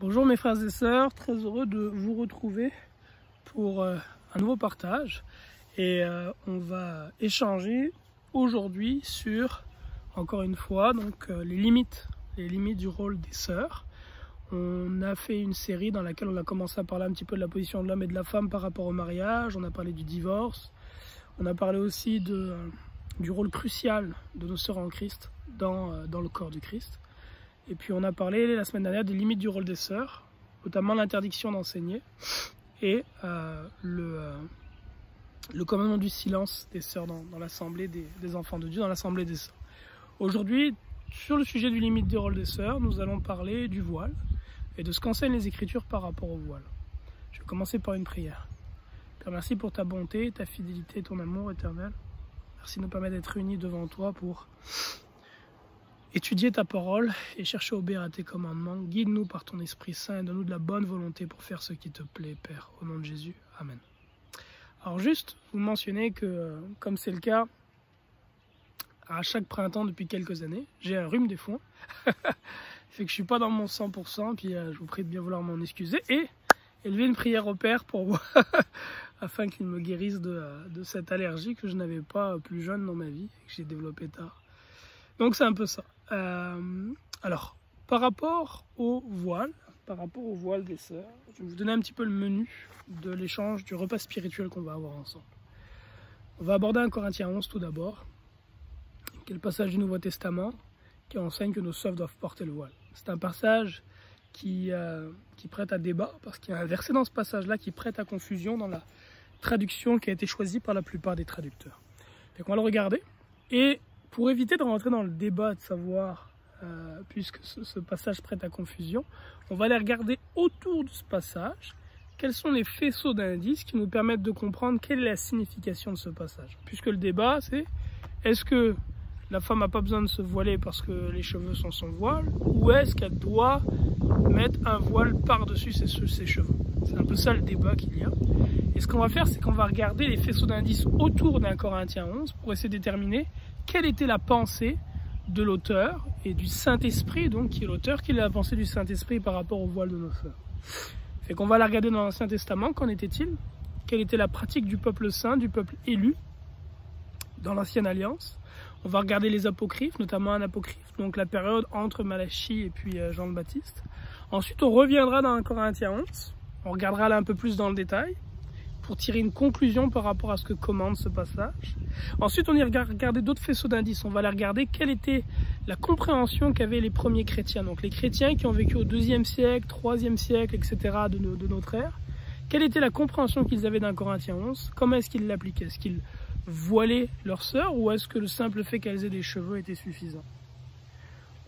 Bonjour mes frères et sœurs, très heureux de vous retrouver pour un nouveau partage et on va échanger aujourd'hui sur, encore une fois, donc, les limites du rôle des sœurs. On a fait une série dans laquelle on a commencé à parler un petit peu de la position de l'homme et de la femme par rapport au mariage, on a parlé du divorce, on a parlé aussi du rôle crucial de nos sœurs en Christ dans le corps du Christ. Et puis on a parlé la semaine dernière des limites du rôle des sœurs, notamment l'interdiction d'enseigner et le commandement du silence des sœurs dans l'assemblée des enfants de Dieu, dans l'assemblée des sœurs. Aujourd'hui, sur le sujet du limite du rôle des sœurs, nous allons parler du voile et de ce qu'enseignent les Écritures par rapport au voile. Je vais commencer par une prière. Père, merci pour ta bonté, ta fidélité, ton amour éternel. Merci de nous permettre d'être unis devant toi pour étudier ta parole et chercher à obéir à tes commandements. Guide-nous par ton Esprit Saint et donne-nous de la bonne volonté pour faire ce qui te plaît, Père. Au nom de Jésus, Amen. Alors juste, vous mentionnez que, comme c'est le cas à chaque printemps depuis quelques années, j'ai un rhume des foins. Fait que je ne suis pas dans mon 100%, puis je vous prie de bien vouloir m'en excuser. Et élever une prière au Père pour moi, afin qu'il me guérisse de cette allergie que je n'avais pas plus jeune dans ma vie, et que j'ai développée tard. Donc c'est un peu ça. Alors, par rapport au voile des sœurs, je vais vous donner un petit peu le menu de l'échange, du repas spirituel qu'on va avoir ensemble. On va aborder 1 Corinthiens 11 tout d'abord, qui est le passage du Nouveau Testament, qui enseigne que nos sœurs doivent porter le voile. C'est un passage qui prête à débat, parce qu'il y a un verset dans ce passage-là qui prête à confusion dans la traduction qui a été choisie par la plupart des traducteurs. Donc on va le regarder, et pour éviter de rentrer dans le débat de savoir, puisque ce passage prête à confusion, on va aller regarder autour de ce passage quels sont les faisceaux d'indices qui nous permettent de comprendre quelle est la signification de ce passage. Puisque le débat, c'est est-ce que la femme n'a pas besoin de se voiler parce que les cheveux sont son voile, ou est-ce qu'elle doit mettre un voile par-dessus ses cheveux? C'est un peu ça le débat qu'il y a. Et ce qu'on va faire, c'est qu'on va regarder les faisceaux d'indices autour d'1 Corinthiens 11 pour essayer de déterminer quelle était la pensée de l'auteur et du Saint-Esprit, donc qui est l'auteur, quelle est la pensée du Saint-Esprit par rapport au voile de nos sœurs. Fait qu'on va la regarder dans l'Ancien Testament, qu'en était-il? Quelle était la pratique du peuple saint, du peuple élu dans l'Ancienne Alliance? On va regarder les apocryphes, notamment un apocryphe, donc la période entre Malachie et puis Jean le Baptiste. Ensuite, on reviendra dans 1 Corinthiens 11, on regardera là un peu plus dans le détail, pour tirer une conclusion par rapport à ce que commande ce passage. Ensuite, on ira regarder d'autres faisceaux d'indices. On va aller regarder quelle était la compréhension qu'avaient les premiers chrétiens. Donc les chrétiens qui ont vécu au 2e siècle, 3e siècle, etc. de notre ère. Quelle était la compréhension qu'ils avaient d'1 Corinthiens 11? Comment est-ce qu'ils l'appliquaient? Est-ce qu'ils voilaient leurs sœurs ou est-ce que le simple fait qu'elles aient des cheveux était suffisant?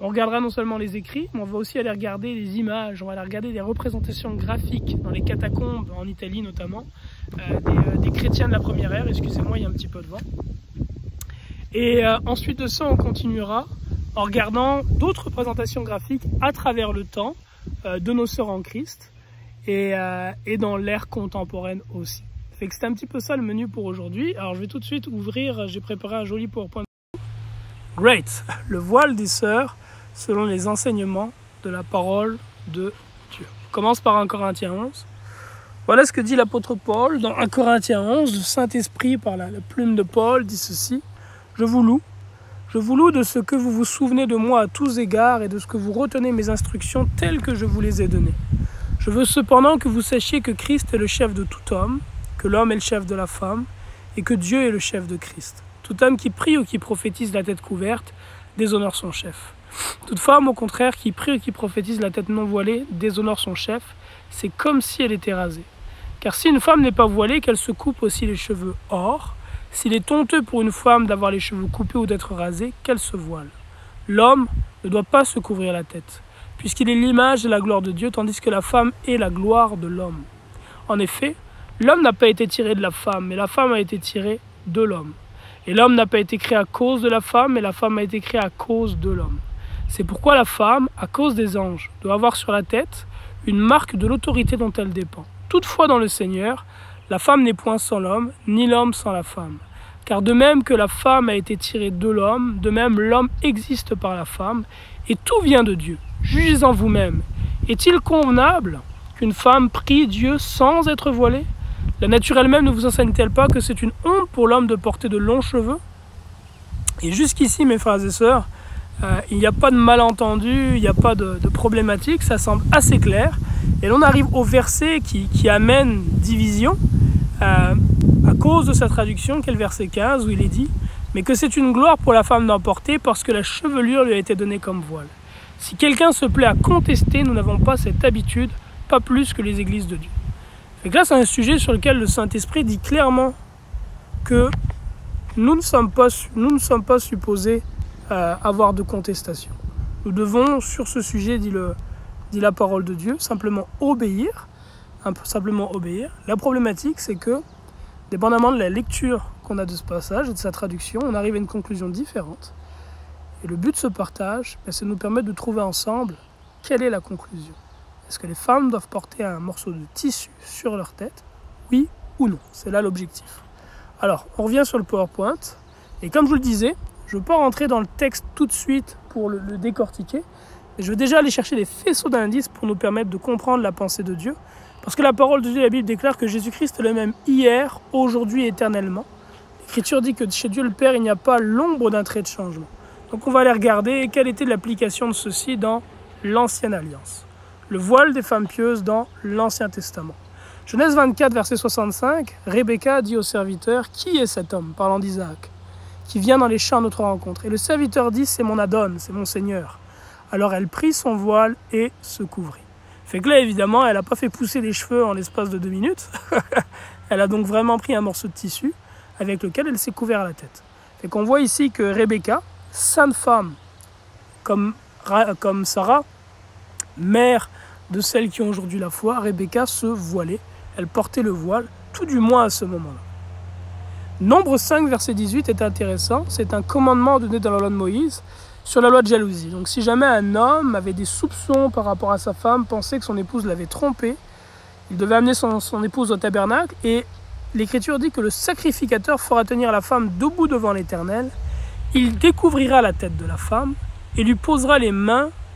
On regardera non seulement les écrits, mais on va aussi aller regarder les images, on va aller regarder des représentations graphiques dans les catacombes, en Italie notamment, des chrétiens de la première ère. Excusez-moi, il y a un petit peu de vent. Et ensuite de ça, on continuera en regardant d'autres représentations graphiques à travers le temps de nos sœurs en Christ et dans l'ère contemporaine aussi. Fait que c'est un petit peu ça le menu pour aujourd'hui. Alors je vais tout de suite ouvrir, j'ai préparé un joli PowerPoint. Great, le voile des sœurs selon les enseignements de la parole de Dieu. On commence par 1 Corinthiens 11. Voilà ce que dit l'apôtre Paul dans 1 Corinthiens 11. Le Saint-Esprit, par la plume de Paul, dit ceci. Je vous loue de ce que vous vous souvenez de moi à tous égards et de ce que vous retenez mes instructions telles que je vous les ai données. Je veux cependant que vous sachiez que Christ est le chef de tout homme, que l'homme est le chef de la femme et que Dieu est le chef de Christ. Tout homme qui prie ou qui prophétise la tête couverte déshonore son chef. Toute femme, au contraire, qui prie ou qui prophétise la tête non voilée déshonore son chef. C'est comme si elle était rasée. Car si une femme n'est pas voilée, qu'elle se coupe aussi les cheveux. Or, s'il est honteux pour une femme d'avoir les cheveux coupés ou d'être rasée, qu'elle se voile. L'homme ne doit pas se couvrir la tête, puisqu'il est l'image et la gloire de Dieu, tandis que la femme est la gloire de l'homme. En effet, l'homme n'a pas été tiré de la femme, mais la femme a été tirée de l'homme. Et l'homme n'a pas été créé à cause de la femme, mais la femme a été créée à cause de l'homme. C'est pourquoi la femme, à cause des anges, doit avoir sur la tête une marque de l'autorité dont elle dépend. Toutefois dans le Seigneur, la femme n'est point sans l'homme, ni l'homme sans la femme. Car de même que la femme a été tirée de l'homme, de même l'homme existe par la femme, et tout vient de Dieu. Jugez-en vous-même, Est-il convenable qu'une femme prie Dieu sans être voilée? La nature elle-même ne vous enseigne-t-elle pas que c'est une honte pour l'homme de porter de longs cheveux? Et jusqu'ici, mes frères et sœurs, il n'y a pas de malentendu, il n'y a pas de problématique, ça semble assez clair. Et l'on arrive au verset qui amène division à cause de sa traduction, qui est le verset 15, où il est dit « Mais que c'est une gloire pour la femme d'en porter, parce que la chevelure lui a été donnée comme voile. » Si quelqu'un se plaît à contester, nous n'avons pas cette habitude, pas plus que les églises de Dieu. Et là, c'est un sujet sur lequel le Saint-Esprit dit clairement que nous ne sommes pas supposés avoir de contestation. Nous devons, sur ce sujet, dit la parole de Dieu, simplement obéir. La problématique, c'est que, dépendamment de la lecture qu'on a de ce passage et de sa traduction, on arrive à une conclusion différente. Et le but de ce partage, c'est de nous permettre de trouver ensemble quelle est la conclusion. Est-ce que les femmes doivent porter un morceau de tissu sur leur tête? Oui ou non? C'est là l'objectif. Alors, on revient sur le PowerPoint. Et comme je vous le disais, je ne veux pas rentrer dans le texte tout de suite pour le décortiquer. Mais je veux déjà aller chercher des faisceaux d'indices pour nous permettre de comprendre la pensée de Dieu. Parce que la parole de Dieu, la Bible déclare que Jésus-Christ est le même hier, aujourd'hui et éternellement. L'Écriture dit que chez Dieu le Père, il n'y a pas l'ombre d'un trait de changement. Donc on va aller regarder quelle était l'application de ceci dans l'Ancienne Alliance. Le voile des femmes pieuses dans l'Ancien Testament. Genèse 24, verset 65, Rebecca dit au serviteur, « Qui est cet homme ?» parlant d'Isaac, qui vient dans les champs à notre rencontre. Et le serviteur dit, « C'est mon Adon, c'est mon Seigneur. » Alors elle prit son voile et se couvrit. Fait que là, évidemment, elle n'a pas fait pousser les cheveux en l'espace de 2 minutes. Elle a donc vraiment pris un morceau de tissu avec lequel elle s'est couvert la tête. Fait qu'on voit ici que Rebecca, sainte femme, comme Sarah, mère de celles qui ont aujourd'hui la foi, Rebecca se voilait, elle portait le voile, tout du moins à ce moment-là. Nombre 5, verset 18 est intéressant, c'est un commandement donné dans la loi de Moïse sur la loi de jalousie. Donc si jamais un homme avait des soupçons par rapport à sa femme, pensait que son épouse l'avait trompé, il devait amener son épouse au tabernacle et l'Écriture dit que le sacrificateur fera tenir la femme debout devant l'Éternel, il découvrira la tête de la femme et lui posera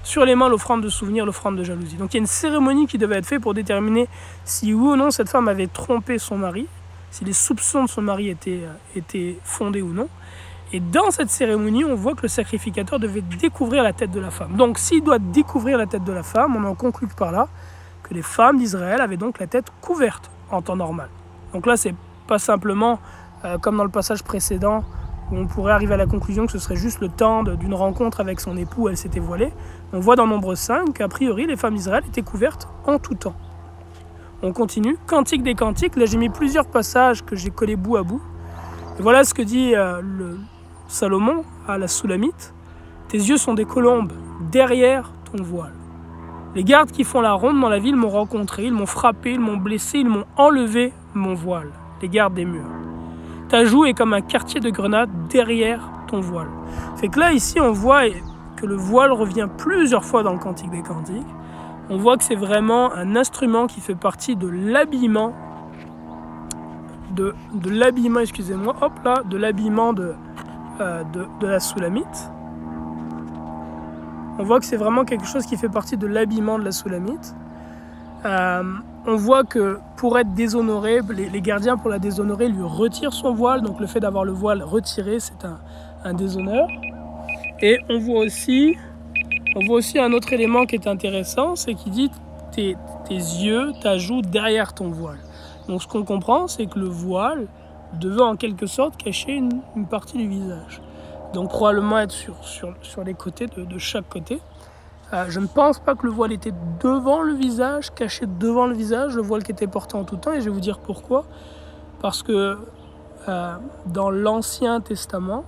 sur les mains l'offrande de souvenir, l'offrande de jalousie. Donc il y a une cérémonie qui devait être faite pour déterminer si oui ou non cette femme avait trompé son mari, si les soupçons de son mari étaient fondés ou non. Et dans cette cérémonie, on voit que le sacrificateur devait découvrir la tête de la femme. Donc s'il doit découvrir la tête de la femme, on en conclut par là que les femmes d'Israël avaient donc la tête couverte en temps normal. Donc là, c'est pas simplement comme dans le passage précédent, où on pourrait arriver à la conclusion que ce serait juste le temps d'une rencontre avec son époux où elle s'était voilée. On voit dans Nombre 5 qu'a priori, les femmes d'Israël étaient couvertes en tout temps. On continue. Cantique des Cantiques. Là, j'ai mis plusieurs passages que j'ai collés bout à bout. Et voilà ce que dit Salomon à la Soulamite. Tes yeux sont des colombes derrière ton voile. Les gardes qui font la ronde dans la ville m'ont rencontré, ils m'ont frappé, ils m'ont blessé, ils m'ont enlevé mon voile. Les gardes des murs. Ta joue est comme un quartier de grenade derrière ton voile. Fait que là, ici, on voit que le voile revient plusieurs fois dans le Cantique des Cantiques. On voit que c'est vraiment un instrument qui fait partie de l'habillement, de l'habillement de la Soulamite. On voit que c'est vraiment quelque chose qui fait partie de l'habillement de la Soulamite. On voit que pour être déshonoré, les gardiens pour la déshonorer lui retirent son voile. Donc le fait d'avoir le voile retiré, c'est un déshonneur. Et on voit aussi un autre élément qui est intéressant, c'est qu'il dit tes yeux, ta joue derrière ton voile. Donc ce qu'on comprend, c'est que le voile devait en quelque sorte cacher une partie du visage. Donc probablement être sur les côtés, de chaque côté. Je ne pense pas que le voile était devant le visage, caché devant le visage, le voile qui était porté en tout temps, et je vais vous dire pourquoi. Parce que dans l'Ancien Testament,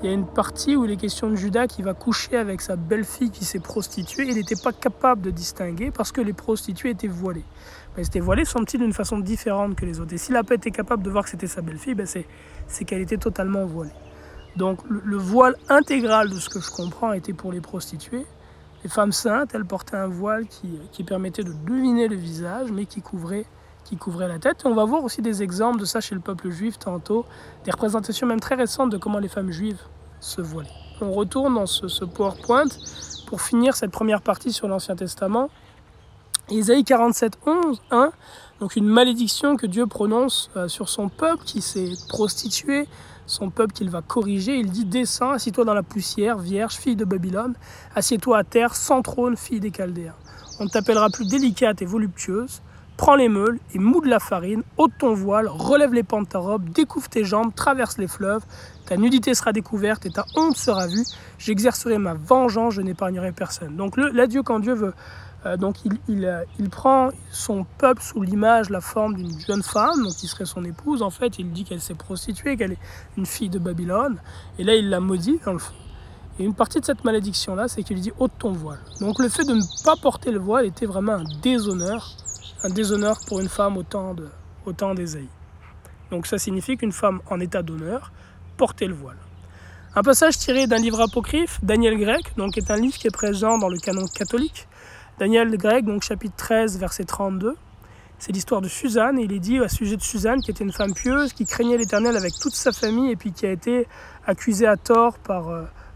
il y a une partie où il est question de Judas qui va coucher avec sa belle-fille qui s'est prostituée. Il n'était pas capable de distinguer parce que les prostituées étaient voilées. Mais elles étaient voilées, semble-t-il, d'une façon différente que les autres. Et s'il n'a pas été capable de voir que c'était sa belle-fille, c'est qu'elle était totalement voilée. Donc le voile intégral de ce que je comprends était pour les prostituées. Les femmes saintes, elles portaient un voile qui permettait de deviner le visage, mais qui couvrait la tête. Et on va voir aussi des exemples de ça chez le peuple juif tantôt, des représentations même très récentes de comment les femmes juives se voilaient. On retourne dans ce PowerPoint pour finir cette première partie sur l'Ancien Testament. Isaïe 47, 11, 1, donc une malédiction que Dieu prononce sur son peuple qui s'est prostitué, son peuple qu'il va corriger. Il dit: descends, assis-toi dans la poussière, vierge, fille de Babylone, assieds-toi à terre, sans trône, fille des Chaldéens. On ne t'appellera plus délicate et voluptueuse. Prends les meules et moule la farine, ôte ton voile, relève les pans de ta robe, découvre tes jambes, traverse les fleuves. Ta nudité sera découverte et ta honte sera vue. J'exercerai ma vengeance, je n'épargnerai personne. Donc là, Dieu, quand Dieu veut, donc il prend son peuple sous l'image, la forme d'une jeune femme, donc qui serait son épouse. En fait, il dit qu'elle s'est prostituée, qu'elle est une fille de Babylone. Et là, il la maudit, dans le fond. Et une partie de cette malédiction-là, c'est qu'il lui dit: ôte ton voile. Donc le fait de ne pas porter le voile était vraiment un déshonneur pour une femme au temps d'Ésaïe. Donc ça signifie qu'une femme en état d'honneur portait le voile. Un passage tiré d'un livre apocryphe, Daniel grec, donc est un livre qui est présent dans le canon catholique. Daniel grec, donc chapitre 13, verset 32. C'est l'histoire de Suzanne, et il est dit à sujet de Suzanne, qui était une femme pieuse, qui craignait l'Éternel avec toute sa famille, et puis qui a été accusée à tort par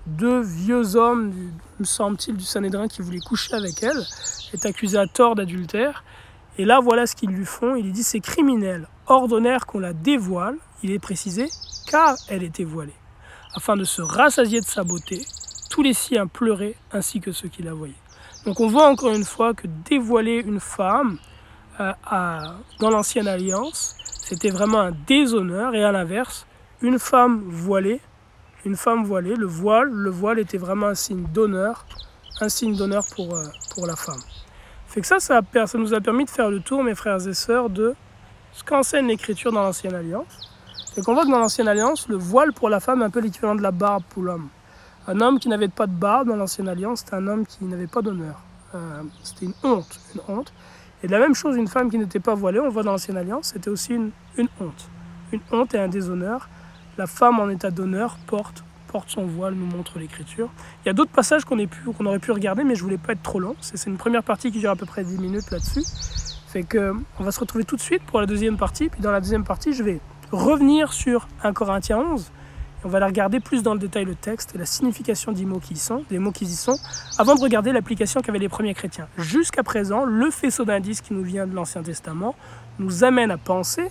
deux vieux hommes, me semble-t-il, du Sanhédrin, qui voulaient coucher avec elle, est accusée à tort d'adultère. Et là, voilà ce qu'ils lui font. Il dit: ces criminels ordonnèrent qu'on la dévoile, il est précisé, car elle était voilée, afin de se rassasier de sa beauté. Tous les siens pleuraient, ainsi que ceux qui la voyaient. Donc on voit encore une fois que dévoiler une femme dans l'ancienne alliance, c'était vraiment un déshonneur, et à l'inverse, une femme voilée, le voile était vraiment un signe d'honneur pour la femme. Fait que ça nous a permis de faire le tour, mes frères et sœurs, de ce qu'enseigne l'Écriture dans l'Ancienne Alliance. Et qu'on voit que dans l'Ancienne Alliance, le voile pour la femme est un peu l'équivalent de la barbe pour l'homme. Un homme qui n'avait pas de barbe dans l'Ancienne Alliance, c'était un homme qui n'avait pas d'honneur. C'était une honte. Et de la même chose, une femme qui n'était pas voilée, on le voit dans l'Ancienne Alliance, c'était aussi une honte. Une honte et un déshonneur. La femme en état d'honneur porte son voile, nous montre l'Écriture. Il y a d'autres passages qu'on aurait pu regarder, mais je ne voulais pas être trop long. C'est une première partie qui dure à peu près 10 minutes là-dessus. Fait qu'on va se retrouver tout de suite pour la deuxième partie. Puis dans la deuxième partie, je vais revenir sur 1 Corinthiens 11. Et on va la regarder plus dans le détail, le texte et la signification des mots qui y sont, avant de regarder l'application qu'avaient les premiers chrétiens. Jusqu'à présent, le faisceau d'indices qui nous vient de l'Ancien Testament nous amène à penser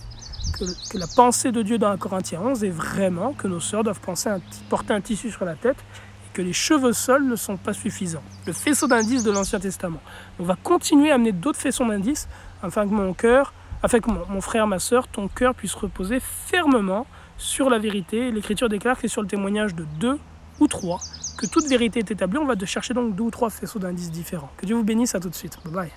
que la pensée de Dieu dans 1 Corinthiens 11 est vraiment que nos sœurs doivent porter un tissu sur la tête et que les cheveux seuls ne sont pas suffisants. Le faisceau d'indices de l'Ancien Testament. On va continuer à amener d'autres faisceaux d'indices afin que mon frère, ma sœur, ton cœur puisse reposer fermement sur la vérité. L'Écriture déclare que sur le témoignage de 2 ou 3, que toute vérité est établie. On va chercher donc 2 ou 3 faisceaux d'indices différents. Que Dieu vous bénisse, à tout de suite. Bye bye.